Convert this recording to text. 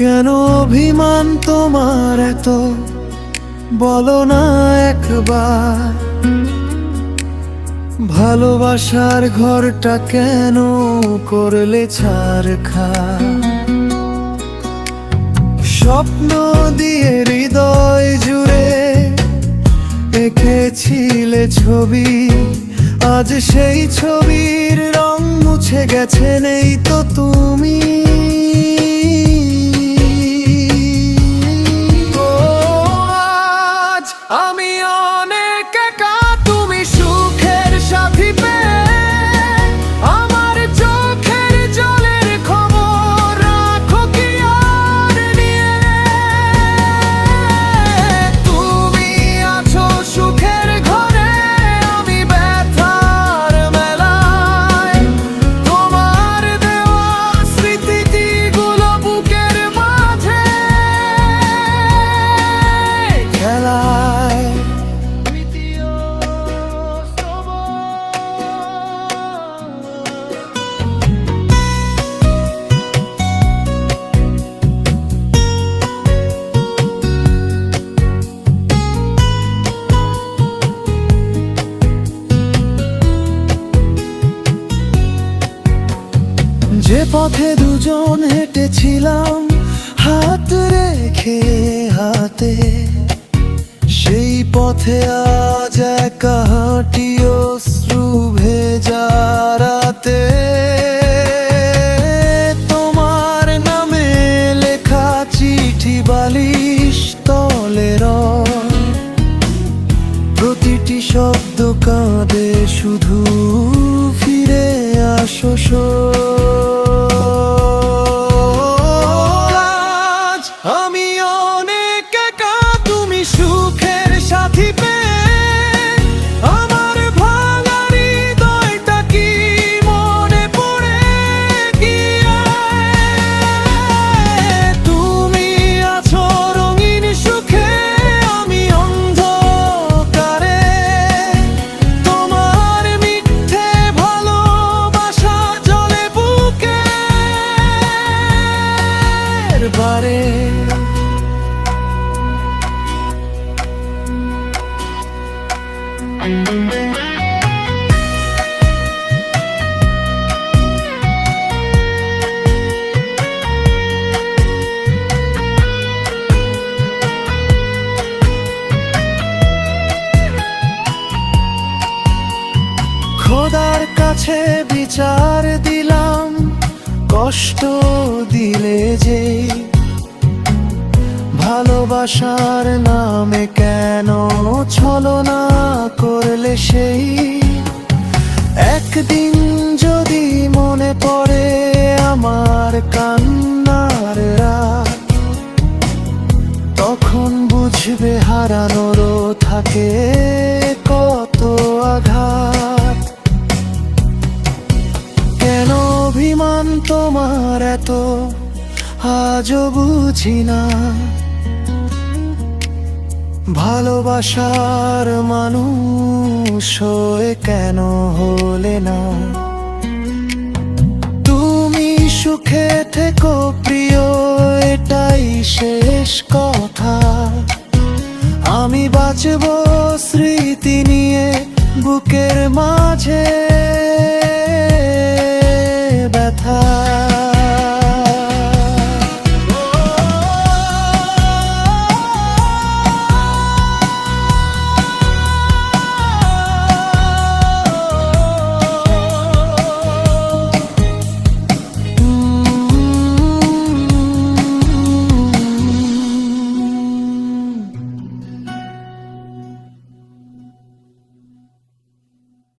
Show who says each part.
Speaker 1: কেন অভিমান তোমার এত, বলো না একবার। ভালোবাসার ঘরটা কেন করলে ছারখার? স্বপ্ন দিয়ে হৃদয় জুড়ে এঁকেছিলে ছবি, আজ সেই ছবির রং মুছে গেছে, নেই তো তুমি। ও আজ আমি অনেক একা, তুমি সুখের সাথী পেয়ে আমার চোখের জলের খবর রাখো কি আর নিয়ে? তুমি আছো সুখের ঘরে, আমি ব্যথার মেলায়। তোমার দেওয়া স্মৃতিগুলো বুকের মাঝে খেলায়। যে পথে দুজন হেঁটেছিলাম হাত রেখে হাতে, সেই পথে আজ একা হাঁটি অশ্রু ভেজা রাতে। তোমার নামে লেখা চিঠি বালিশ তলে রয়, প্রতিটি শব্দ কাঁদে শুধু ফিরে আসো। আজ আমি অনেক একা, তুমি সুখের সাথী পেয়ে আমার ভাঙা হৃদয়টা কি মনে পড়ে গিয়ে? তুমি আছো রঙিন সুখে, আমি অন্ধকারে। তোমার মিথ্যে ভালোবাসা জলে বুকের বারে। খোদার কাছে বিচার দিলাম, কষ্ট দিলে যে ভালোবাসার নামে কেন ছলনা করলে সেই? একদিন যদি মনে পড়ে আমার কান্নার রাত, তখন বুঝবে হারানোরও থাকে কত আঘাত। কেন অভিমান তোমার এত, আজও বুঝি না। ভালোবাসার মানুষ হয়ে কেন হলে না? তুমি সুখে থেকো প্রিয়, এটাই শেষ কথা। আমি বাঁচব স্মৃতি নিয়ে বুকের মাঝে।